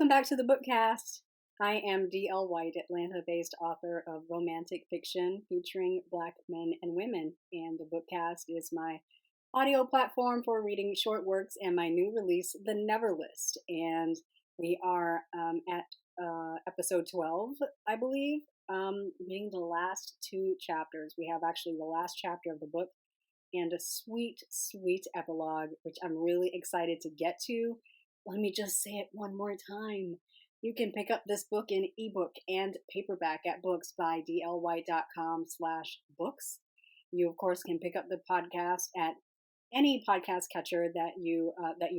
back to the Bookcast. I am D.L. White, Atlanta-based author of romantic fiction featuring Black men and women, and the Bookcast is my audio platform for reading short works and my new release, The Never List. And we are at episode 12, I believe, reading the last two chapters. We have actually the last chapter of the book and a sweet, sweet epilogue, which I'm really excited to get to. Let me just say it one more time. You can pick up this book in ebook and paperback at books.dlwhite.com/books. You, of course, can pick up the podcast at any podcast catcher that you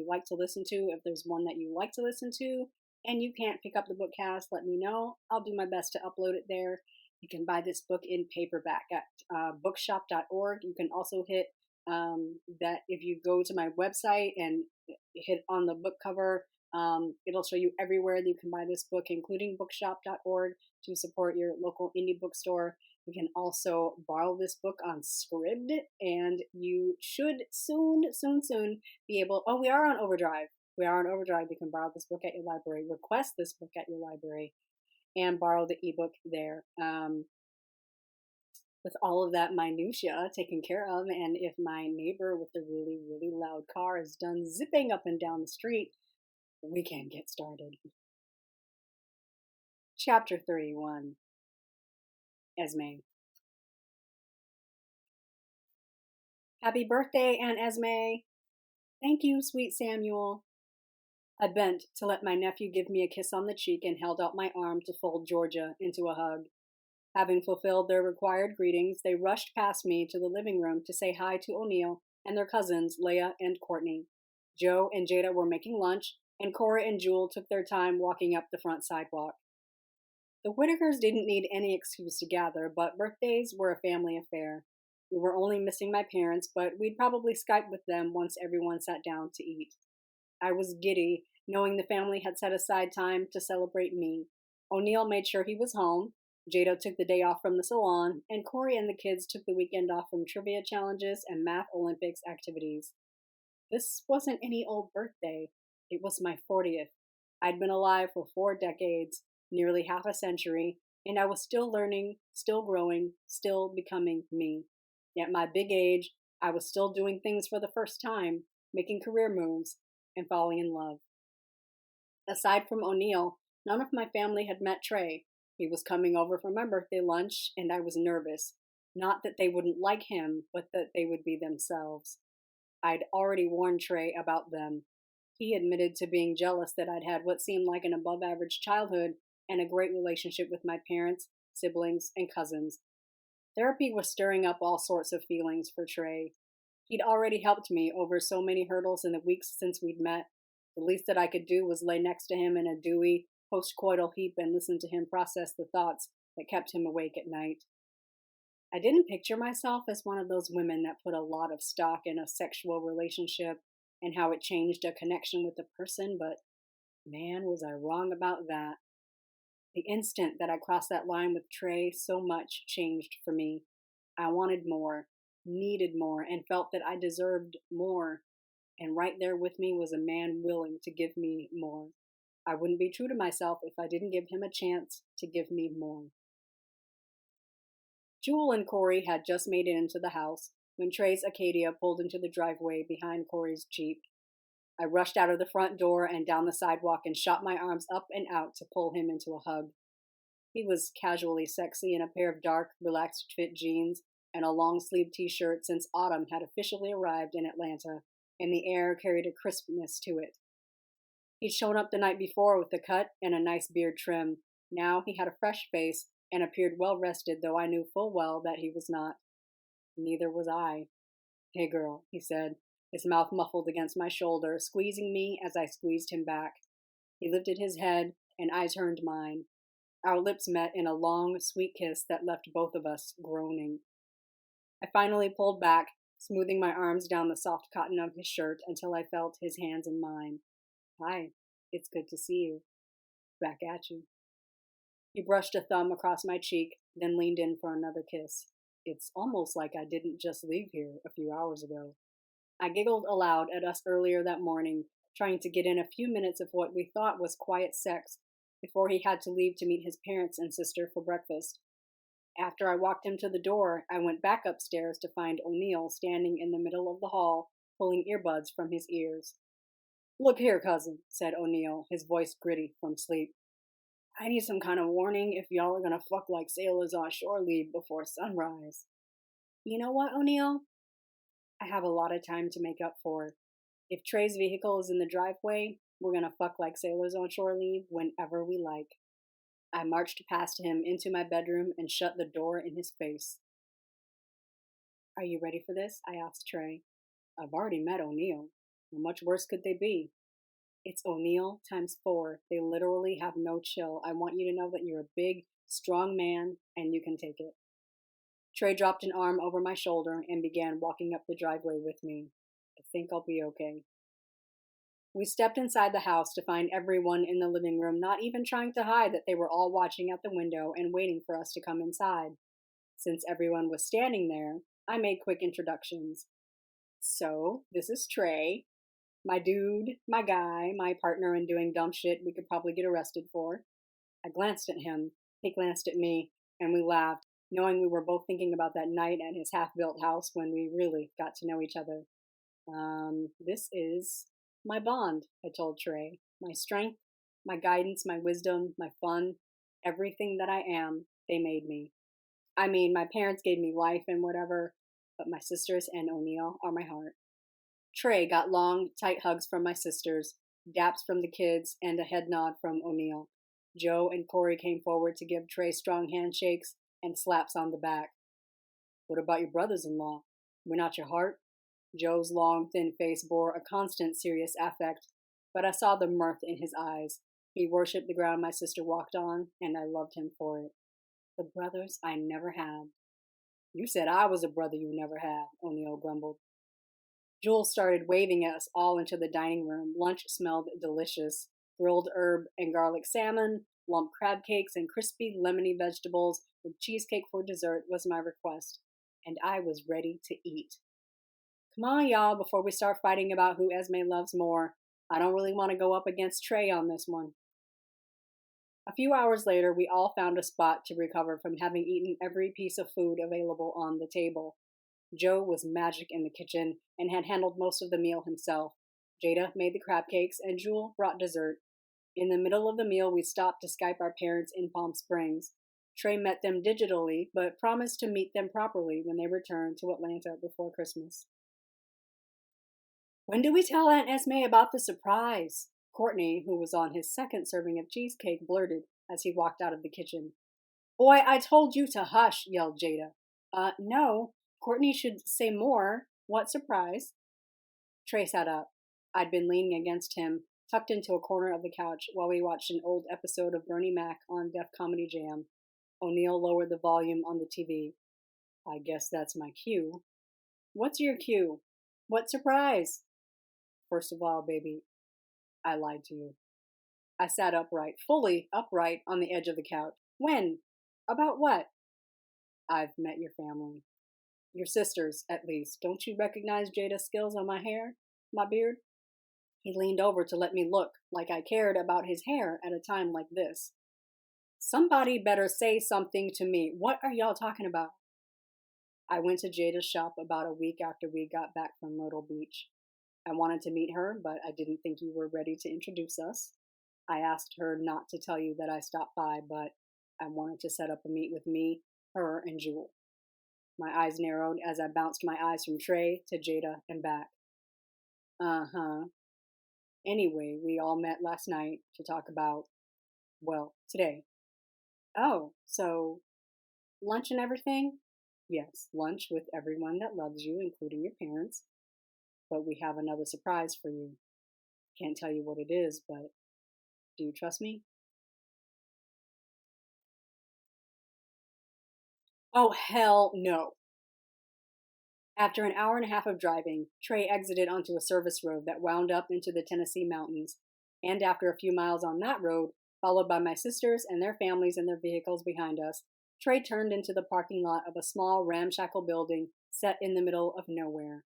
like to listen to. If there's one that you like to listen to and you can't pick up the Bookcast, let me know. I'll do my best to upload it there. You can buy this book in paperback at bookshop.org. You can also hit that if you go to my website and hit on the book cover, it'll show you everywhere that you can buy this book, including bookshop.org, to support your local indie bookstore. You can also borrow this book on Scribd, and you should soon be able. Oh, we are on Overdrive. We are on Overdrive. You can borrow this book at your library, request this book at your library, and borrow the ebook there. With all of that minutia taken care of, and if my neighbor with the really, really loud car is done zipping up and down the street, we can get started. Chapter 31, Esme. Happy birthday, Aunt Esme. Thank you, sweet Samuel. I bent to let my nephew give me a kiss on the cheek and held out my arm to fold Georgia into a hug. Having fulfilled their required greetings, they rushed past me to the living room to say hi to O'Neill and their cousins, Leah and Courtney. Joe and Jada were making lunch, and Cora and Jewel took their time walking up the front sidewalk. The Whitakers didn't need any excuse to gather, but birthdays were a family affair. We were only missing my parents, but we'd probably Skype with them once everyone sat down to eat. I was giddy, knowing the family had set aside time to celebrate me. O'Neill made sure he was home. Jada took the day off from the salon, and Corey and the kids took the weekend off from trivia challenges and math Olympics activities. This wasn't any old birthday. It was my 40th. I'd been alive for 4 decades, nearly half a century, and I was still learning, still growing, still becoming me. At my big age, I was still doing things for the first time, making career moves, and falling in love. Aside from O'Neill, none of my family had met Trey. He was coming over for my birthday lunch, and I was nervous. Not that they wouldn't like him, but that they would be themselves. I'd already warned Trey about them. He admitted to being jealous that I'd had what seemed like an above-average childhood and a great relationship with my parents, siblings, and cousins. Therapy was stirring up all sorts of feelings for Trey. He'd already helped me over so many hurdles in the weeks since we'd met. The least that I could do was lay next to him in a dewy, post-coital heap and listen to him process the thoughts that kept him awake at night. I didn't picture myself as one of those women that put a lot of stock in a sexual relationship and how it changed a connection with a person, but man, was I wrong about that. The instant that I crossed that line with Trey, so much changed for me. I wanted more, needed more, and felt that I deserved more. And right there with me was a man willing to give me more. I wouldn't be true to myself if I didn't give him a chance to give me more. Jewel and Corey had just made it into the house when Trey's Acadia pulled into the driveway behind Corey's Jeep. I rushed out of the front door and down the sidewalk and shot my arms up and out to pull him into a hug. He was casually sexy in a pair of dark, relaxed fit jeans and a long-sleeved t-shirt since autumn had officially arrived in Atlanta, and the air carried a crispness to it. He'd shown up the night before with a cut and a nice beard trim. Now he had a fresh face and appeared well-rested, though I knew full well that he was not. Neither was I. "Hey, girl," he said, his mouth muffled against my shoulder, squeezing me as I squeezed him back. He lifted his head, and I turned mine. Our lips met in a long, sweet kiss that left both of us groaning. I finally pulled back, smoothing my arms down the soft cotton of his shirt until I felt his hands in mine. "Hi, it's good to see you. Back at you." He brushed a thumb across my cheek, then leaned in for another kiss. "It's almost like I didn't just leave here a few hours ago." I giggled aloud at us earlier that morning, trying to get in a few minutes of what we thought was quiet sex before he had to leave to meet his parents and sister for breakfast. After I walked him to the door, I went back upstairs to find O'Neill standing in the middle of the hall, pulling earbuds from his ears. "Look here, cousin," said O'Neill, his voice gritty from sleep. "I need some kind of warning if y'all are gonna fuck like sailors on shore leave before sunrise." "You know what, O'Neill? I have a lot of time to make up for. If Trey's vehicle is in the driveway, we're gonna fuck like sailors on shore leave whenever we like." I marched past him into my bedroom and shut the door in his face. "Are you ready for this?" I asked Trey. "I've already met O'Neill. How much worse could they be?" "It's O'Neill times 4. They literally have no chill. I want you to know that you're a big, strong man and you can take it." Trey dropped an arm over my shoulder and began walking up the driveway with me. "I think I'll be okay." We stepped inside the house to find everyone in the living room not even trying to hide that they were all watching at the window and waiting for us to come inside. Since everyone was standing there, I made quick introductions. "So, this is Trey. My dude, my guy, my partner in doing dumb shit we could probably get arrested for." I glanced at him, he glanced at me, and we laughed, knowing we were both thinking about that night at his half-built house when we really got to know each other. This is my bond," I told Trey. "My strength, my guidance, my wisdom, my fun, everything that I am, they made me. I mean, my parents gave me life and whatever, but my sisters and O'Neill are my heart." Trey got long, tight hugs from my sisters, daps from the kids, and a head nod from O'Neill. Joe and Corey came forward to give Trey strong handshakes and slaps on the back. "What about your brothers-in-law? We're not your heart?" Joe's long, thin face bore a constant, serious affect, but I saw the mirth in his eyes. He worshipped the ground my sister walked on, and I loved him for it. "The brothers I never had." "You said I was a brother you never had," O'Neill grumbled. Jules started waving us all into the dining room. Lunch smelled delicious. Grilled herb and garlic salmon, lump crab cakes, and crispy, lemony vegetables with cheesecake for dessert was my request, and I was ready to eat. "Come on, y'all, before we start fighting about who Esme loves more. I don't really want to go up against Trey on this one." A few hours later, we all found a spot to recover from having eaten every piece of food available on the table. Joe was magic in the kitchen and had handled most of the meal himself. Jada made the crab cakes, and Jewel brought dessert. In the middle of the meal, we stopped to Skype our parents in Palm Springs. Trey met them digitally, but promised to meet them properly when they returned to Atlanta before Christmas. "When do we tell Aunt Esme about the surprise?" Courtney, who was on his second serving of cheesecake, blurted as he walked out of the kitchen. "Boy, I told you to hush," yelled Jada. No, Courtney should say more. What surprise?" Trey sat up. I'd been leaning against him, tucked into a corner of the couch while we watched an old episode of Bernie Mac on Def Comedy Jam. O'Neill lowered the volume on the TV. "I guess that's my cue." "What's your cue?" "What surprise?" "First of all, baby, I lied to you." I sat upright, fully upright, on the edge of the couch. "When? About what?" "I've met your family. Your sisters, at least. Don't you recognize Jada's skills on my hair? My beard?" He leaned over to let me look, like I cared about his hair at a time like this. "Somebody better say something to me. What are y'all talking about?" "I went to Jada's shop about a week after we got back from Myrtle Beach. I wanted to meet her, but I didn't think you were ready to introduce us. I asked her not to tell you that I stopped by, but I wanted to set up a meet with me, her, and Jewel." My eyes narrowed as I bounced my eyes from Trey to Jada and back. "Uh-huh. Anyway, we all met last night to talk about, well, today." "Oh, so lunch and everything?" "Yes, lunch with everyone that loves you, including your parents. But we have another surprise for you. Can't tell you what it is, but do you trust me?" "Oh, hell no." After an hour and a half of driving, Trey exited onto a service road that wound up into the Tennessee mountains, and after a few miles on that road, followed by my sisters and their families and their vehicles behind us, Trey turned into the parking lot of a small ramshackle building set in the middle of nowhere.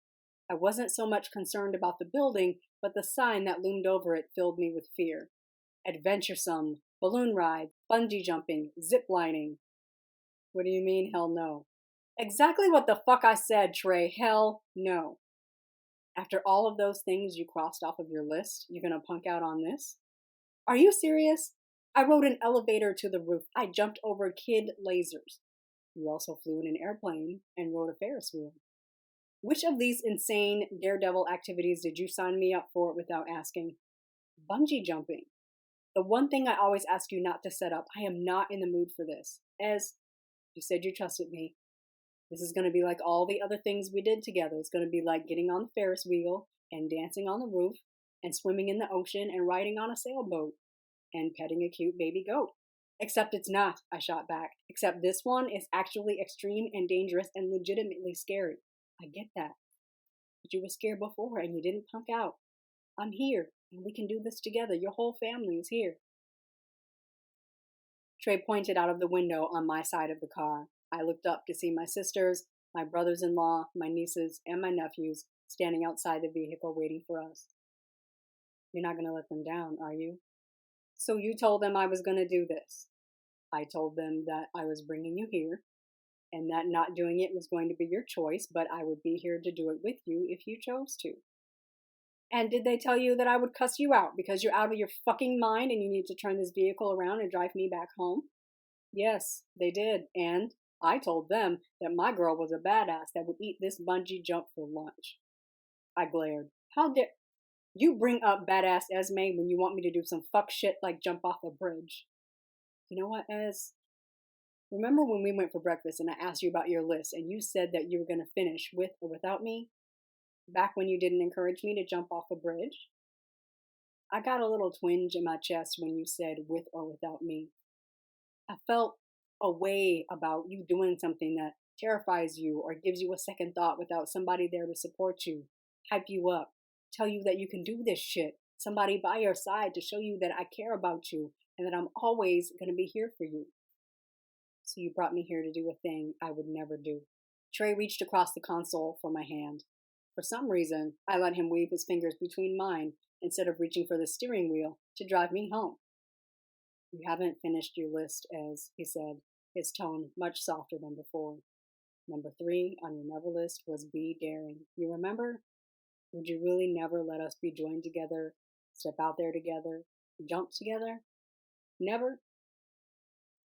I wasn't so much concerned about the building, but the sign that loomed over it filled me with fear. Adventuresome, balloon ride, bungee jumping, zip lining. What do you mean, hell no? Exactly what the fuck I said, Trey. Hell no. After all of those things you crossed off of your list, you're gonna punk out on this? Are you serious? I rode an elevator to the roof. I jumped over kid lasers. You also flew in an airplane and rode a Ferris wheel. Which of these insane daredevil activities did you sign me up for without asking? Bungee jumping. The one thing I always ask you not to set up. I am not in the mood for this. As you said you trusted me. This is going to be like all the other things we did together. It's going to be like getting on the Ferris wheel and dancing on the roof and swimming in the ocean and riding on a sailboat and petting a cute baby goat. Except it's not, I shot back. Except this one is actually extreme and dangerous and legitimately scary. I get that. But you were scared before and you didn't punk out. I'm here and we can do this together. Your whole family is here. Trey pointed out of the window on my side of the car. I looked up to see my sisters, my brothers-in-law, my nieces, and my nephews standing outside the vehicle waiting for us. You're not going to let them down, are you? So you told them I was going to do this. I told them that I was bringing you here and that not doing it was going to be your choice, but I would be here to do it with you if you chose to. And did they tell you that I would cuss you out because you're out of your fucking mind and you need to turn this vehicle around and drive me back home? Yes, they did. And I told them that my girl was a badass that would eat this bungee jump for lunch. I glared. How dare you bring up badass Esme when you want me to do some fuck shit like jump off a bridge? You know what, Ez? Remember when we went for breakfast and I asked you about your list and you said that you were going to finish with or without me? Back when you didn't encourage me to jump off a bridge? I got a little twinge in my chest when you said with or without me. I felt a way about you doing something that terrifies you or gives you a second thought without somebody there to support you, hype you up, tell you that you can do this shit, somebody by your side to show you that I care about you and that I'm always going to be here for you. So you brought me here to do a thing I would never do. Trey reached across the console for my hand. For some reason, I let him weave his fingers between mine instead of reaching for the steering wheel to drive me home. You haven't finished your list, as he said, his tone much softer than before. Number 3 on your never list was be daring. You remember? Would you really never let us be joined together, step out there together, jump together? Never?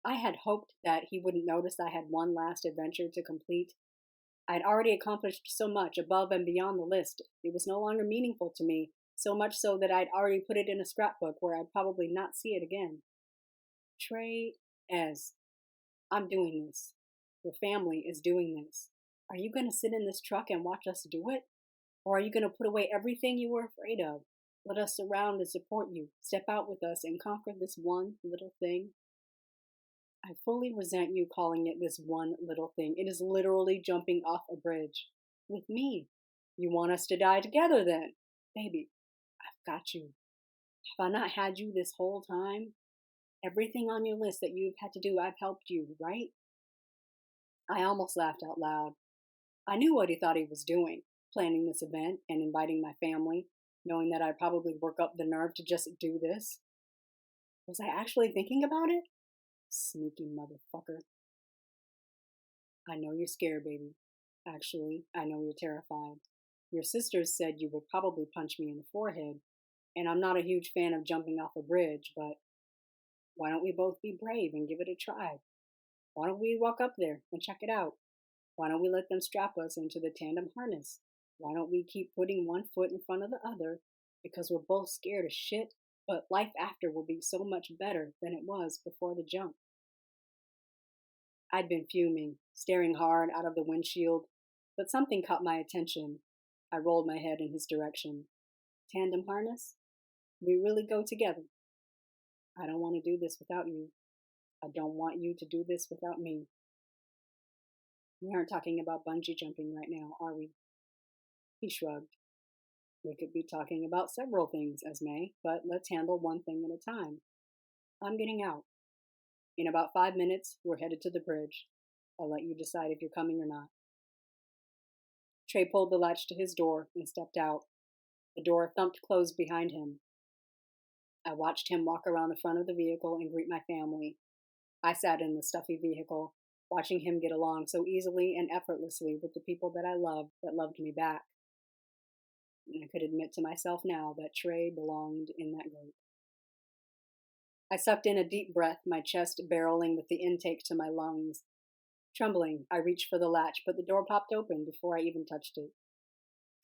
I had hoped that he wouldn't notice I had one last adventure to complete. I had already accomplished so much above and beyond the list. It was no longer meaningful to me, so much so that I'd already put it in a scrapbook where I'd probably not see it again. Trey, Ez, I'm doing this. Your family is doing this. Are you going to sit in this truck and watch us do it? Or are you going to put away everything you were afraid of? Let us surround and support you. Step out with us and conquer this one little thing. I fully resent you calling it this one little thing. It is literally jumping off a bridge. With me. You want us to die together then? Baby, I've got you. Have I not had you this whole time? Everything on your list that you've had to do, I've helped you, right? I almost laughed out loud. I knew what he thought he was doing, planning this event and inviting my family, knowing that I'd probably work up the nerve to just do this. Was I actually thinking about it? Sneaky motherfucker. I know you're scared, baby. Actually, I know you're terrified. Your sisters said you would probably punch me in the forehead, and I'm not a huge fan of jumping off a bridge, but why don't we both be brave and give it a try? Why don't we walk up there and check it out? Why don't we let them strap us into the tandem harness? Why don't we keep putting one foot in front of the other? Because we're both scared as shit, but life after will be so much better than it was before the jump. I'd been fuming, staring hard out of the windshield, but something caught my attention. I rolled my head in his direction. Tandem harness? We really go together. I don't want to do this without you. I don't want you to do this without me. We aren't talking about bungee jumping right now, are we? He shrugged. We could be talking about several things, Esme, but let's handle one thing at a time. I'm getting out. In about 5 minutes, we're headed to the bridge. I'll let you decide if you're coming or not. Trey pulled the latch to his door and stepped out. The door thumped closed behind him. I watched him walk around the front of the vehicle and greet my family. I sat in the stuffy vehicle, watching him get along so easily and effortlessly with the people that I loved that loved me back. And I could admit to myself now that Trey belonged in that group. I sucked in a deep breath, my chest barreling with the intake to my lungs. Trembling, I reached for the latch, but the door popped open before I even touched it.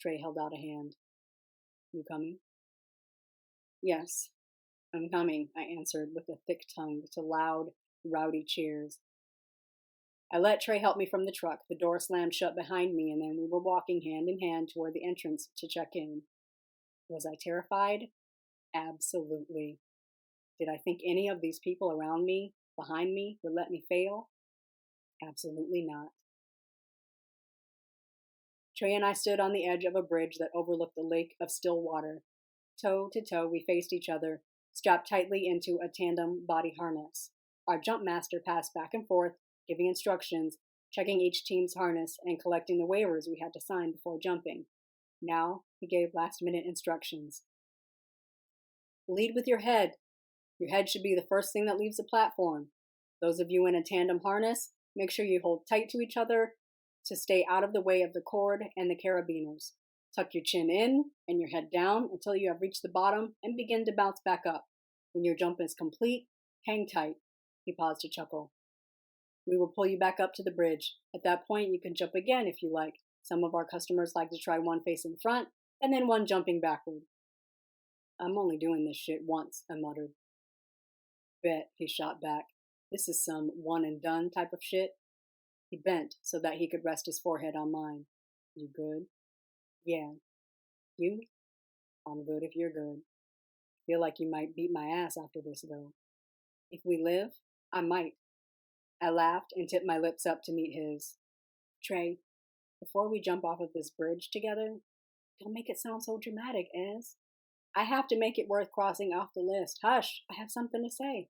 Trey held out a hand. You coming? Yes, I'm coming, I answered with a thick tongue to loud, rowdy cheers. I let Trey help me from the truck. The door slammed shut behind me, and then we were walking hand in hand toward the entrance to check in. Was I terrified? Absolutely. Did I think any of these people around me, behind me, would let me fail? Absolutely not. Trey and I stood on the edge of a bridge that overlooked a lake of still water. Toe to toe, we faced each other, strapped tightly into a tandem body harness. Our jump master passed back and forth, giving instructions, checking each team's harness, and collecting the waivers we had to sign before jumping. Now, he gave last-minute instructions. Lead with your head. Your head should be the first thing that leaves the platform. Those of you in a tandem harness, make sure you hold tight to each other to stay out of the way of the cord and the carabiners. Tuck your chin in and your head down until you have reached the bottom and begin to bounce back up. When your jump is complete, hang tight. He paused to chuckle. We will pull you back up to the bridge. At that point, you can jump again if you like. Some of our customers like to try one facing front and then one jumping backward. I'm only doing this shit once, I muttered. Bet, he shot back. This is some one and done type of shit. He bent so that he could rest his forehead on mine. You good? Yeah. You? I'm good if you're good. Feel like you might beat my ass after this, though. If we live, I might. I laughed and tipped my lips up to meet his. Trey, before we jump off of this bridge together, don't make it sound so dramatic, Ez. I have to make it worth crossing off the list. Hush, I have something to say.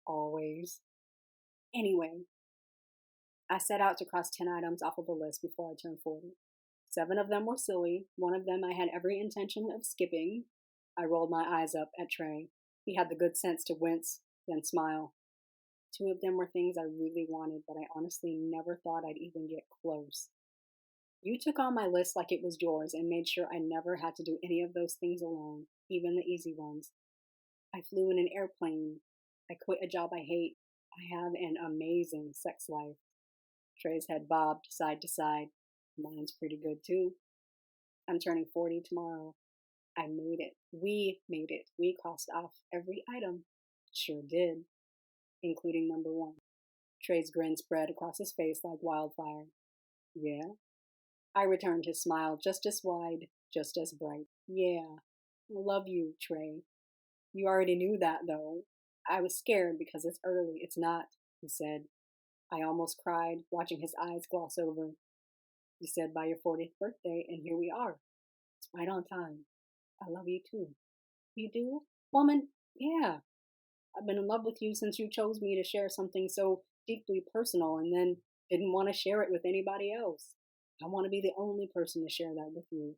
Always. Anyway, I set out to cross 10 items off of the list before I turned 40. 7 of them were silly. 1 of them I had every intention of skipping. I rolled my eyes up at Trey. He had the good sense to wince, then smile. 2 of them were things I really wanted, but I honestly never thought I'd even get close. You took on my list like it was yours and made sure I never had to do any of those things alone, even the easy ones. I flew in an airplane. I quit a job I hate. I have an amazing sex life. Trey's head bobbed side to side. Mine's pretty good too. I'm turning 40 tomorrow. I made it. We made it. We crossed off every item. Sure did. Including number 1. Trey's grin spread across his face like wildfire. Yeah? I returned his smile just as wide, just as bright. Yeah. I love you, Trey. You already knew that, though. I was scared because it's early. It's not, he said. I almost cried, watching his eyes gloss over. You said by your 40th birthday, and here we are. It's right on time. I love you, too. You do? Woman, yeah. I've been in love with you since you chose me to share something so deeply personal and then didn't want to share it with anybody else. I want to be the only person to share that with you.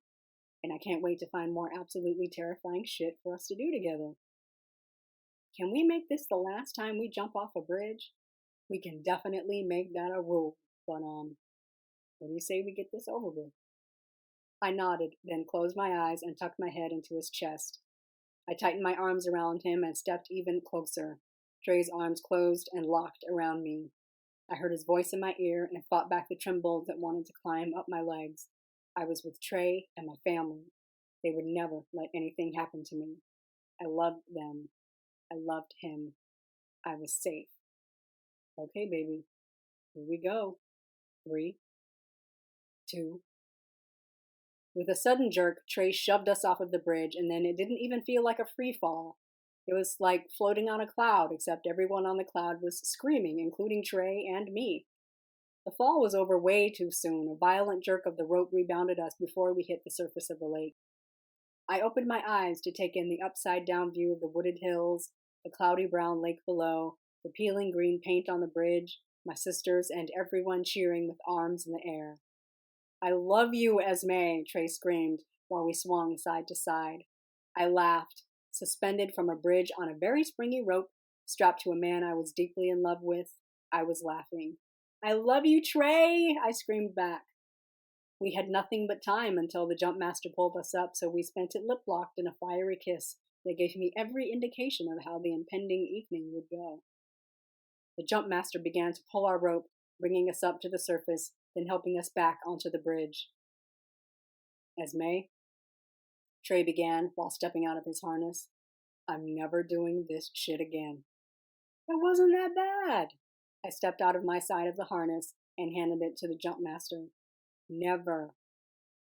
And I can't wait to find more absolutely terrifying shit for us to do together. Can we make this the last time we jump off a bridge? We can definitely make that a rule. But, what do you say we get this over with? I nodded, then closed my eyes and tucked my head into his chest. I tightened my arms around him and stepped even closer. Trey's arms closed and locked around me. I heard his voice in my ear and fought back the trembles that wanted to climb up my legs. I was with Trey and my family. They would never let anything happen to me. I loved them. I loved him. I was safe. Okay, baby. Here we go. 3, 2. With a sudden jerk, Trey shoved us off of the bridge, and then it didn't even feel like a free fall. It was like floating on a cloud, except everyone on the cloud was screaming, including Trey and me. The fall was over way too soon. A violent jerk of the rope rebounded us before we hit the surface of the lake. I opened my eyes to take in the upside-down view of the wooded hills, the cloudy brown lake below, the peeling green paint on the bridge, my sisters and everyone cheering with arms in the air. I love you, Esme, Trey screamed while we swung side to side. I laughed, suspended from a bridge on a very springy rope, strapped to a man I was deeply in love with. I was laughing. I love you, Trey, I screamed back. We had nothing but time until the jump master pulled us up, so we spent it lip-locked in a fiery kiss that gave me every indication of how the impending evening would go. The jump master began to pull our rope, bringing us up to the surface, then helping us back onto the bridge. Esme, Trey began while stepping out of his harness. I'm never doing this shit again. It wasn't that bad. I stepped out of my side of the harness and handed it to the jump master. Never.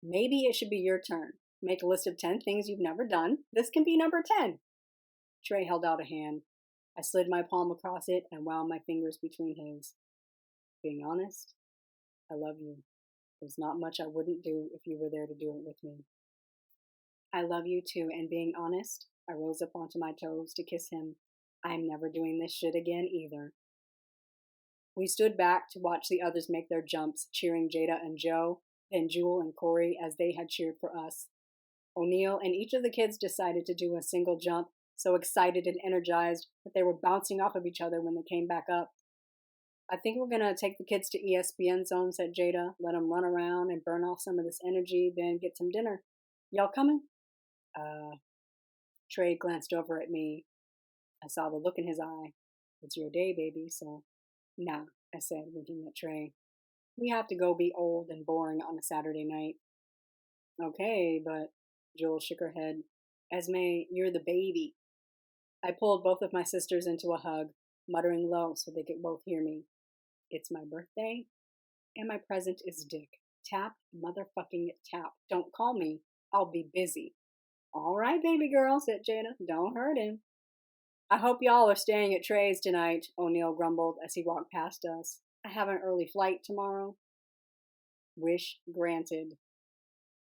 Maybe it should be your turn. Make a list of 10 things you've never done. This can be number 10. Trey held out a hand. I slid my palm across it and wound my fingers between his. Being honest, I love you. There's not much I wouldn't do if you were there to do it with me. I love you too, and being honest, I rose up onto my toes to kiss him. I'm never doing this shit again either. We stood back to watch the others make their jumps, cheering Jada and Joe, then Jewel and Corey as they had cheered for us. O'Neill and each of the kids decided to do a single jump, so excited and energized that they were bouncing off of each other when they came back up. I think we're going to take the kids to ESPN Zone, said Jada. Let them run around and burn off some of this energy, then get some dinner. Y'all coming? Trey glanced over at me. I saw the look in his eye. It's your day, baby, so... Nah, I said, winking at Trey. We have to go be old and boring on a Saturday night. Okay, but... Jewel shook her head. Esme, you're the baby. I pulled both of my sisters into a hug, muttering low so they could both hear me. It's my birthday, and my present is Dick. Tap, motherfucking tap. Don't call me. I'll be busy. All right, baby girl, said Jada. Don't hurt him. I hope y'all are staying at Trey's tonight, O'Neill grumbled as he walked past us. I have an early flight tomorrow. Wish granted.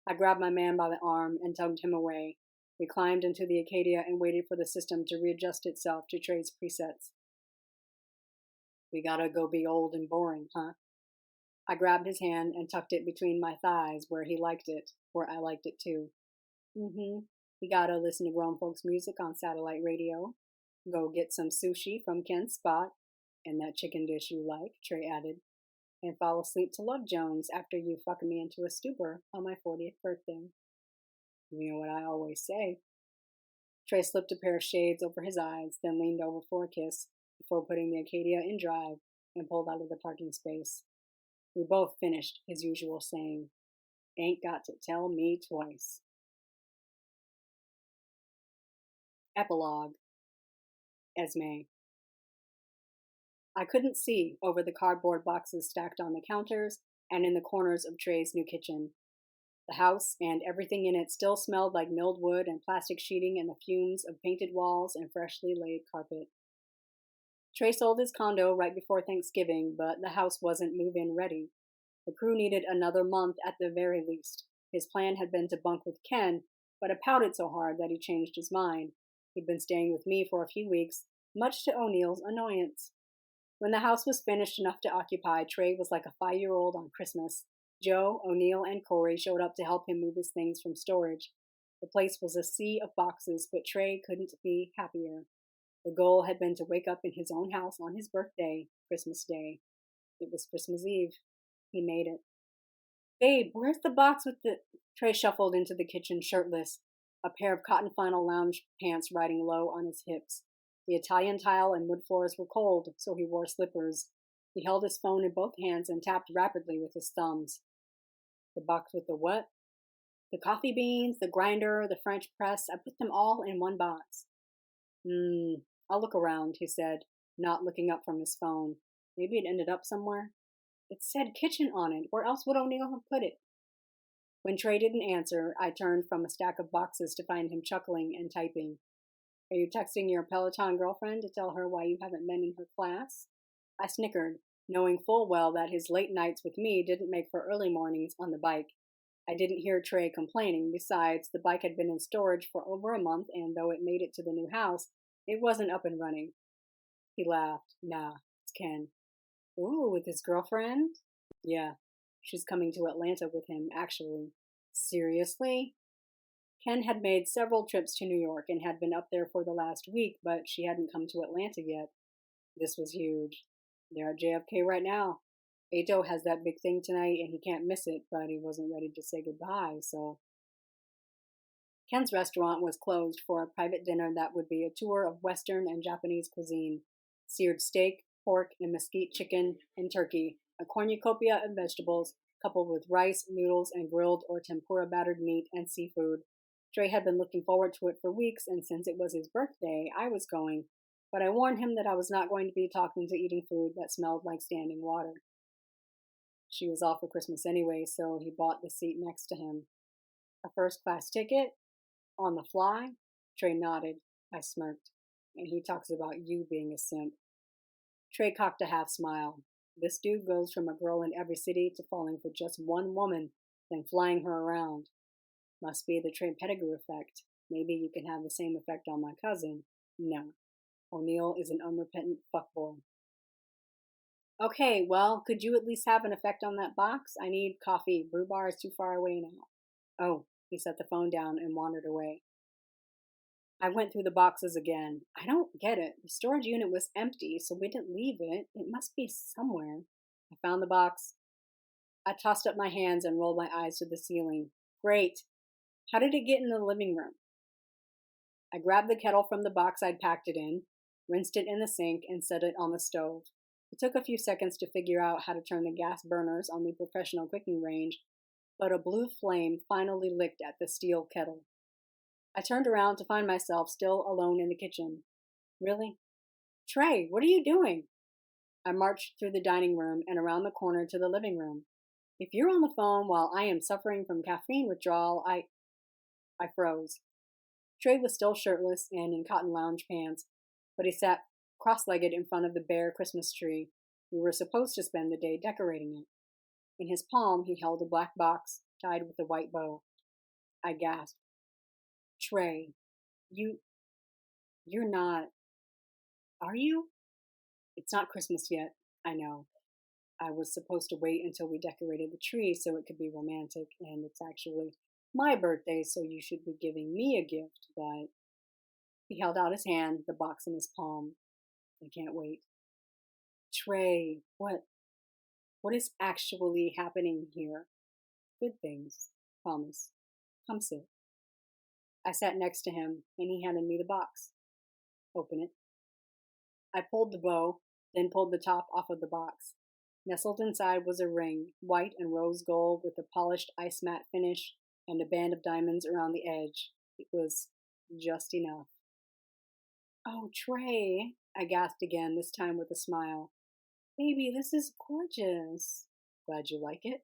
I grabbed my man by the arm and tugged him away. We climbed into the Acadia and waited for the system to readjust itself to Trey's presets. We gotta go be old and boring, huh? I grabbed his hand and tucked it between my thighs where he liked it, where I liked it too. We gotta listen to grown folks' music on satellite radio. Go get some sushi from Ken's spot, and that chicken dish you like, Trey added, and fall asleep to Love Jones after you fuck me into a stupor on my 40th birthday. You know what I always say. Trey slipped a pair of shades over his eyes, then leaned over for a kiss before putting the Acadia in drive and pulled out of the parking space. We both finished his usual saying, ain't got to tell me twice. Epilogue. Esme. I couldn't see over the cardboard boxes stacked on the counters and in the corners of Trey's new kitchen. The house and everything in it still smelled like milled wood and plastic sheeting and the fumes of painted walls and freshly laid carpet. Trey sold his condo right before Thanksgiving, but the house wasn't move-in ready. The crew needed another month at the very least. His plan had been to bunk with Ken, but I pouted so hard that he changed his mind. He'd been staying with me for a few weeks, much to O'Neill's annoyance. When the house was finished enough to occupy, Trey was like a 5-year-old on Christmas. Joe, O'Neill, and Corey showed up to help him move his things from storage. The place was a sea of boxes, but Trey couldn't be happier. The goal had been to wake up in his own house on his birthday, Christmas Day. It was Christmas Eve. He made it. Babe, where's the box with the... Trey shuffled into the kitchen shirtless, a pair of cotton flannel lounge pants riding low on his hips. The Italian tile and wood floors were cold, so he wore slippers. He held his phone in both hands and tapped rapidly with his thumbs. The box with the what? The coffee beans, the grinder, the French press. I put them all in one box. I'll look around, he said, not looking up from his phone. Maybe it ended up somewhere. It said kitchen on it. Where else would O'Neill have put it? When Trey didn't answer, I turned from a stack of boxes to find him chuckling and typing. Are you texting your Peloton girlfriend to tell her why you haven't been in her class? I snickered, knowing full well that his late nights with me didn't make for early mornings on the bike. I didn't hear Trey complaining. Besides, the bike had been in storage for over a month, and though it made it to the new house, it wasn't up and running. He laughed. Nah, it's Ken. Ooh, with his girlfriend? Yeah. She's coming to Atlanta with him, actually. Seriously? Ken had made several trips to New York and had been up there for the last week, but she hadn't come to Atlanta yet. This was huge. They're at JFK right now. Ato has that big thing tonight and he can't miss it, but he wasn't ready to say goodbye, so. Ken's restaurant was closed for a private dinner that would be a tour of Western and Japanese cuisine. Seared steak, pork, and mesquite chicken and turkey, a cornucopia of vegetables, coupled with rice, noodles, and grilled or tempura battered meat and seafood. Trey had been looking forward to it for weeks, and since it was his birthday, I was going, but I warned him that I was not going to be talked into eating food that smelled like standing water. She was off for Christmas anyway, so he bought the seat next to him. A first-class ticket? On the fly? Trey nodded. I smirked. And he talks about you being a simp. Trey cocked a half smile. This dude goes from a girl in every city to falling for just one woman, then flying her around. Must be the Trey Pettigrew effect. Maybe you can have the same effect on my cousin. No. O'Neill is an unrepentant fuckboy. Okay, well, could you at least have an effect on that box? I need coffee. Brew bar is too far away now. Oh, he set the phone down and wandered away. I went through the boxes again. I don't get it. The storage unit was empty, so we didn't leave it. It must be somewhere. I found the box. I tossed up my hands and rolled my eyes to the ceiling. Great. How did it get in the living room? I grabbed the kettle from the box I'd packed it in, rinsed it in the sink, and set it on the stove. It took a few seconds to figure out how to turn the gas burners on the professional cooking range, but a blue flame finally licked at the steel kettle. I turned around to find myself still alone in the kitchen. Really? Trey, what are you doing? I marched through the dining room and around the corner to the living room. If you're on the phone while I am suffering from caffeine withdrawal, I froze. Trey was still shirtless and in cotton lounge pants, but he sat cross-legged in front of the bare Christmas tree. We were supposed to spend the day decorating it. In his palm, he held a black box tied with a white bow. I gasped. Trey, you're not, are you? It's not Christmas yet, I know. I was supposed to wait until we decorated the tree so it could be romantic, and it's actually my birthday, so you should be giving me a gift, but he held out his hand, the box in his palm. I can't wait. Trey, what is actually happening here? Good things, promise. Come sit. I sat next to him, and he handed me the box. Open it. I pulled the bow, then pulled the top off of the box. Nestled inside was a ring, white and rose gold with a polished ice matte finish and a band of diamonds around the edge. It was just enough. Oh, Trey, I gasped again, this time with a smile. Baby, this is gorgeous. Glad you like it?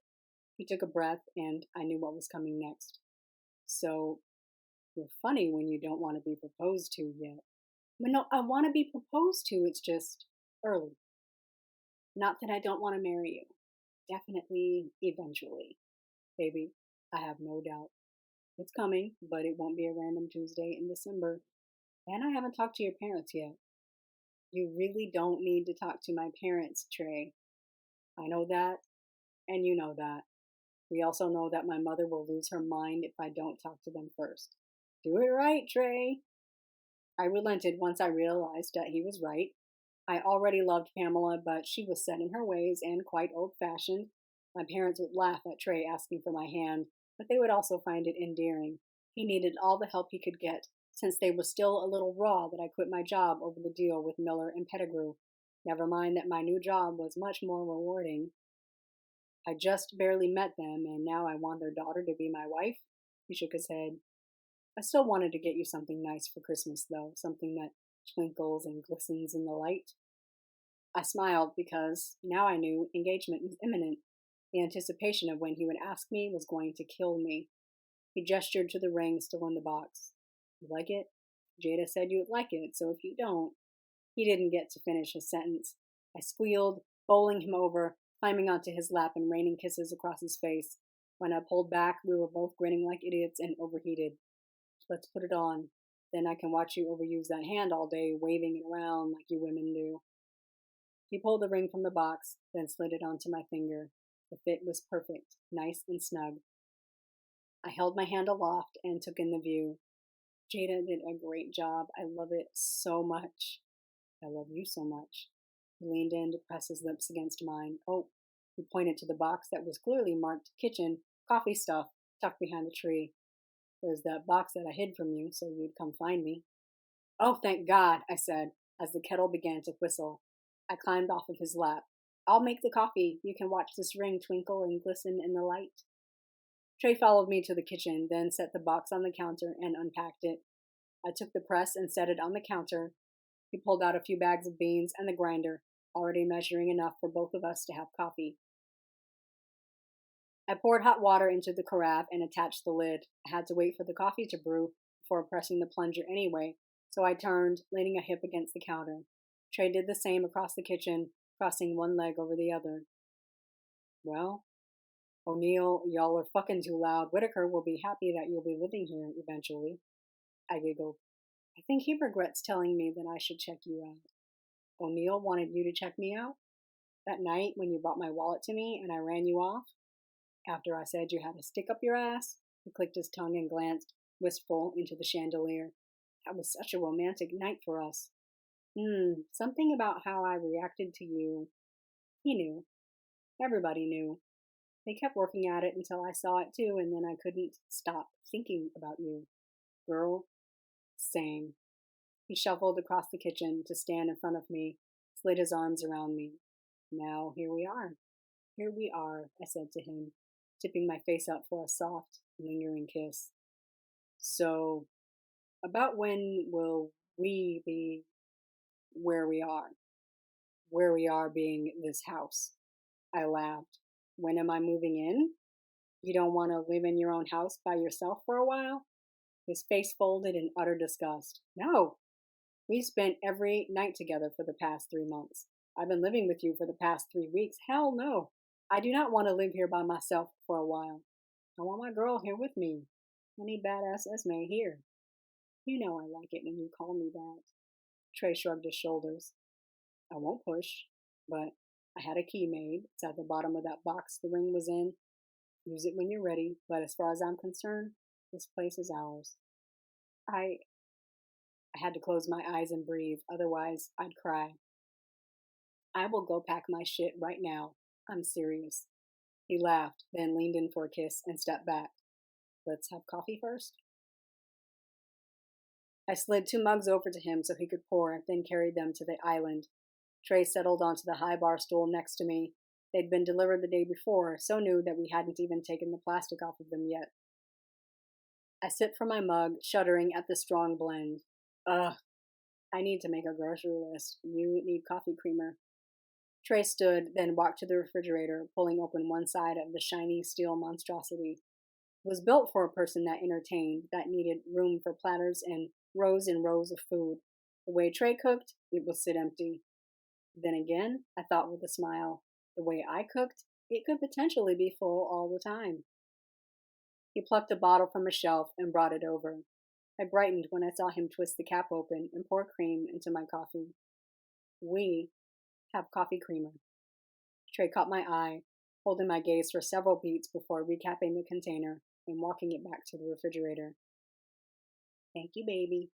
He took a breath, and I knew what was coming next. So, you're funny when you don't want to be proposed to yet. But no, I want to be proposed to, it's just early. Not that I don't want to marry you. Definitely, eventually. Baby, I have no doubt. It's coming, but it won't be a random Tuesday in December. And I haven't talked to your parents yet. You really don't need to talk to my parents, Trey. I know that, and you know that. We also know that my mother will lose her mind if I don't talk to them first. Do it right, Trey. I relented once I realized that he was right. I already loved Pamela, but she was set in her ways and quite old-fashioned. My parents would laugh at Trey asking for my hand, but they would also find it endearing. He needed all the help he could get, since they were still a little raw that I quit my job over the deal with Miller and Pettigrew. Never mind that my new job was much more rewarding. I just barely met them, and now I want their daughter to be my wife? He shook his head. I still wanted to get you something nice for Christmas, though, something that twinkles and glistens in the light. I smiled because now I knew engagement was imminent. The anticipation of when he would ask me was going to kill me. He gestured to the ring still in the box. You like it? Jada said you'd like it, so if you don't... He didn't get to finish his sentence. I squealed, bowling him over, climbing onto his lap and raining kisses across his face. When I pulled back, we were both grinning like idiots and overheated. Let's put it on. Then I can watch you overuse that hand all day, waving it around like you women do. He pulled the ring from the box, then slid it onto my finger. The fit was perfect, nice and snug. I held my hand aloft and took in the view. Jada did a great job. I love it so much. I love you so much. He leaned in to press his lips against mine. Oh, he pointed to the box that was clearly marked kitchen, coffee stuff, tucked behind the tree. There's that box that I hid from you so you'd come find me. Oh, thank God, I said, as the kettle began to whistle. I climbed off of his lap. I'll make the coffee. You can watch this ring twinkle and glisten in the light. Trey followed me to the kitchen, then set the box on the counter and unpacked it. I took the press and set it on the counter. He pulled out a few bags of beans and the grinder, already measuring enough for both of us to have coffee. I poured hot water into the carafe and attached the lid. I had to wait for the coffee to brew before pressing the plunger anyway, so I turned, leaning a hip against the counter. Trey did the same across the kitchen, crossing one leg over the other. Well, O'Neill, y'all are fucking too loud. Whitaker will be happy that you'll be living here eventually. I giggled. I think he regrets telling me that I should check you out. O'Neill wanted you to check me out? That night when you brought my wallet to me and I ran you off? After I said you had to stick up your ass? He clicked his tongue and glanced, wistful, into the chandelier. That was such a romantic night for us. Something about how I reacted to you. He knew. Everybody knew. They kept working at it until I saw it too, and then I couldn't stop thinking about you. Girl, same. He shuffled across the kitchen to stand in front of me, slid his arms around me. Now, here we are. Here we are, I said to him, tipping my face up for a soft, lingering kiss. So, about when will we be where we are? Where we are being this house. I laughed. When am I moving in? You don't want to live in your own house by yourself for a while? His face folded in utter disgust. No. We've spent every night together for the past 3 months. I've been living with you for the past 3 weeks. Hell no. I do not want to live here by myself for a while. I want my girl here with me. I need badass Esme here. You know I like it when you call me that. Trey shrugged his shoulders. I won't push, but I had a key made. It's at the bottom of that box the ring was in. Use it when you're ready, but as far as I'm concerned, this place is ours. I had to close my eyes and breathe, otherwise I'd cry. I will go pack my shit right now. I'm serious. He laughed, then leaned in for a kiss and stepped back. Let's have coffee first. I slid 2 mugs over to him so he could pour, then carried them to the island. Trey settled onto the high bar stool next to me. They'd been delivered the day before, so new that we hadn't even taken the plastic off of them yet. I sipped from my mug, shuddering at the strong blend. Ugh, I need to make a grocery list. You need coffee creamer. Trey stood, then walked to the refrigerator, pulling open one side of the shiny steel monstrosity. It was built for a person that entertained, that needed room for platters and rows of food. The way Trey cooked, it would sit empty. Then again, I thought with a smile, the way I cooked, it could potentially be full all the time. He plucked a bottle from a shelf and brought it over. I brightened when I saw him twist the cap open and pour cream into my coffee. We have coffee creamer. Trey caught my eye, holding my gaze for several beats before recapping the container and walking it back to the refrigerator. Thank you, baby.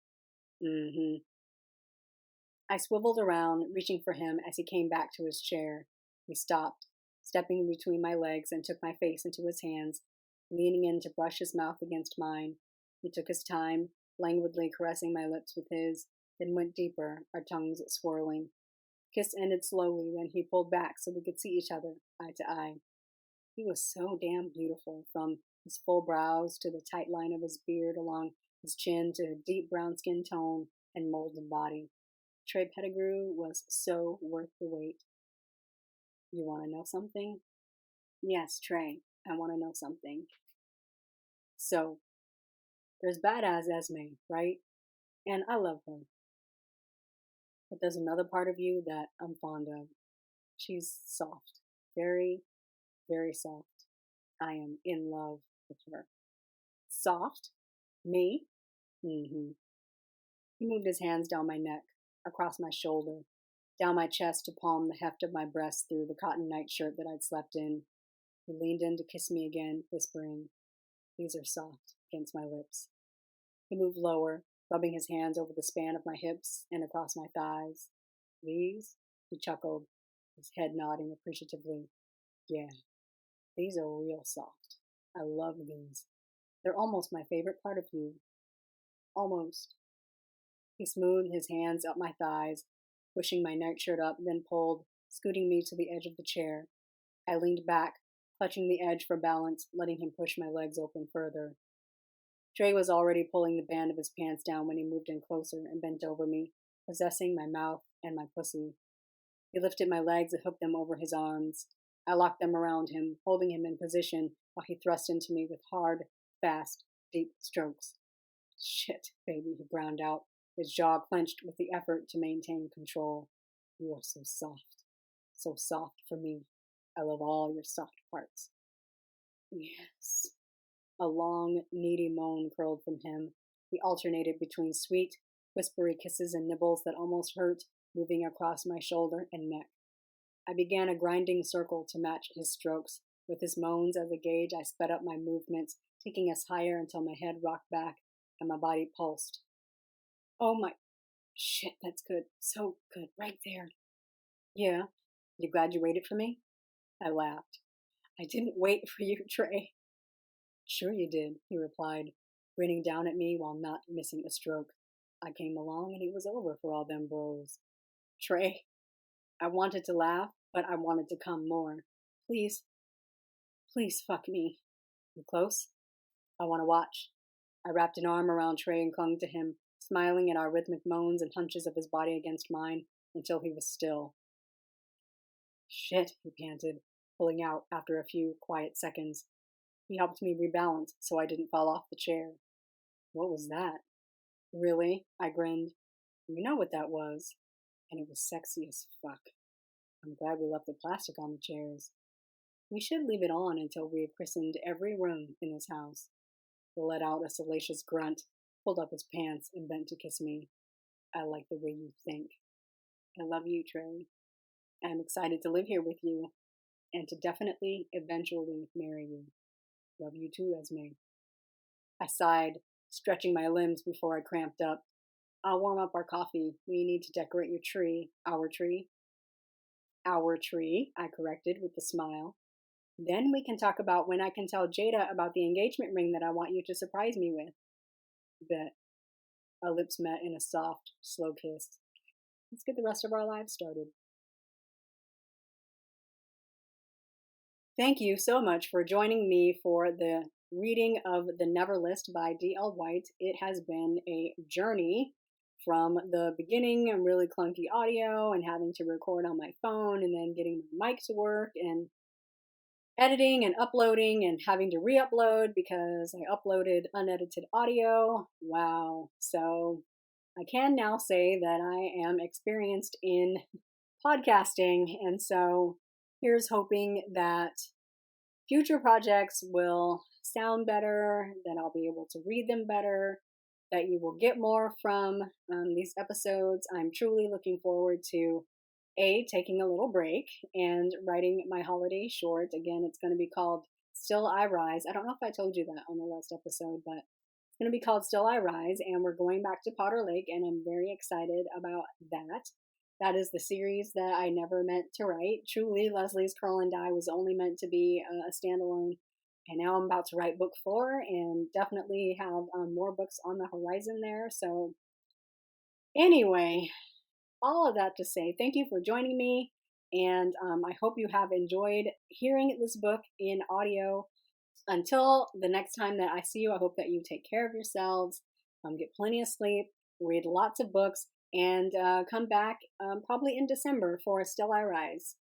I swiveled around, reaching for him as he came back to his chair. He stopped, stepping between my legs, and took my face into his hands, leaning in to brush his mouth against mine. He took his time, languidly caressing my lips with his, then went deeper, our tongues swirling. Kiss ended slowly, then he pulled back so we could see each other, eye to eye. He was so damn beautiful, from his full brows to the tight line of his beard along his chin to a deep brown skin tone and molded body. Trey Pettigrew was so worth the wait. You want to know something? Yes, Trey, I want to know something. So, there's badass Esme, right? And I love her. But there's another part of you that I'm fond of. She's soft. Very, very soft. I am in love with her. Soft? Me? He moved his hands down my neck, across my shoulder, down my chest to palm the heft of my breast through the cotton nightshirt that I'd slept in. He leaned in to kiss me again, whispering, "These are soft," against my lips. He moved lower, rubbing his hands over the span of my hips and across my thighs. "These?" He chuckled, his head nodding appreciatively. "Yeah, these are real soft. I love these. They're almost my favorite part of you. Almost." He smoothed his hands up my thighs, pushing my nightshirt up, then pulled, scooting me to the edge of the chair. I leaned back, clutching the edge for balance, letting him push my legs open further. Trey was already pulling the band of his pants down when he moved in closer and bent over me, possessing my mouth and my pussy. He lifted my legs and hooked them over his arms. I locked them around him, holding him in position while he thrust into me with hard, fast, deep strokes. "Shit, baby," he ground out, his jaw clenched with the effort to maintain control. "You are so soft for me. I love all your soft parts." "Yes." A long, needy moan curled from him. He alternated between sweet, whispery kisses and nibbles that almost hurt, moving across my shoulder and neck. I began a grinding circle to match his strokes. With his moans as a gauge, I sped up my movements, taking us higher until my head rocked back and my body pulsed. "Oh my shit, that's good. So good. Right there." "Yeah. You glad you waited for me?" I laughed. "I didn't wait for you, Trey." "Sure you did," he replied, grinning down at me while not missing a stroke. "I came along and it was over for all them bros." "Trey." I wanted to laugh, but I wanted to come more. Please fuck me." "You close?" "I want to watch." I wrapped an arm around Trey and clung to him, smiling at our rhythmic moans and hunches of his body against mine until he was still. "Shit," he panted, pulling out after a few quiet seconds. He helped me rebalance so I didn't fall off the chair. "What was that?" "Really?" I grinned. "You know what that was." And it was sexy as fuck. I'm glad we left the plastic on the chairs. We should leave it on until we have christened every room in this house. He let out a salacious grunt, pulled up his pants, and bent to kiss me. "I like the way you think." "I love you, Trey. I'm excited to live here with you, and to definitely, eventually marry you." "Love you too, Esme." I sighed, stretching my limbs before I cramped up. "I'll warm up our coffee. We need to decorate your tree." "Our tree?" "Our tree," I corrected with a smile. "Then we can talk about when I can tell Jada about the engagement ring that I want you to surprise me with." "Bet." Our lips met in a soft, slow kiss. Let's get the rest of our lives started. Thank you so much for joining me for the reading of The Never List by D.L. White. It has been a journey from the beginning and really clunky audio and having to record on my phone and then getting my mic to work and editing and uploading and having to re-upload because I uploaded unedited audio. Wow. So I can now say that I am experienced in podcasting, and so here's hoping that future projects will sound better, that I'll be able to read them better, that you will get more from these episodes. I'm truly looking forward to taking a little break and writing my holiday short. Again, it's going to be called Still I Rise. I don't know if I told you that on the last episode, but it's going to be called Still I Rise, and we're going back to Potter Lake, and I'm very excited about that. That is the series that I never meant to write. Truly, Leslie's Curl and Die was only meant to be a standalone, and now I'm about to write book 4 and definitely have more books on the horizon there. So anyway, all of that to say, thank you for joining me, and I hope you have enjoyed hearing this book in audio. Until the next time that I see you, I hope that you take care of yourselves, get plenty of sleep, read lots of books, and come back probably in December for Still I Rise.